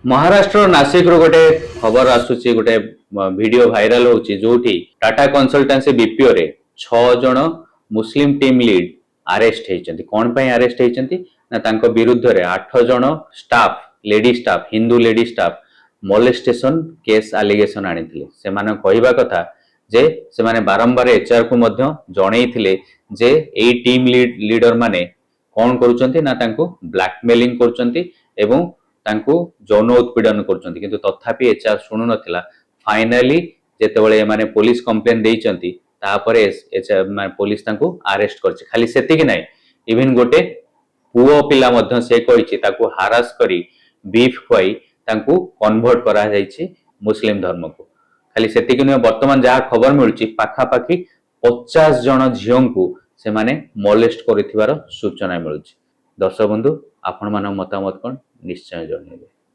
महाराष्ट्र नासिक रो गोटे खबर आसुची गोटे वीडियो भाइराल होची जोठी टाटा कंसल्टेंसी बीपीओ रे 6 जण मुस्लिम टीम लीड अरेस्ट हेचंती कोन पई अरेस्ट हेचंती ना तांको विरुद्ध रे 8 जण स्टाफ लेडी स्टाफ हिंदू lady staff molestation case allegation आनिथिले से माने कहबा कथा जे से माने बारंबार एचआर को मध्य जणैथिले जे एई टीम लीडर माने कोन करूचंती ना तांको ब्लैकमेलिंग करूचंती एवं तांको जौन उत्पीड़न करचंती किंतु तथापि एचआर सुनु नथिला फाइनली जेतेबेले माने पुलिस कंप्लेन देइचंती तापरे एचआर माने पुलिस तांको अरेस्ट करछि खाली सेति कि नै इवन गोटे पुओ पिला मध्य से कहिछि ताको हारास करी बीफ खुआई तांको कन्वर्ट करा जाइछि मुस्लिम धर्म को खाली सेति कि नै वर्तमान जहा खबर मिलुछि पाखा पाखी 50 जण झियोंकु से माने मोलेस्ट करिथिबार सूचना मिलुछि। दर्शक बंधु आपण मान मतामत कोन निश्चय जणाइबे।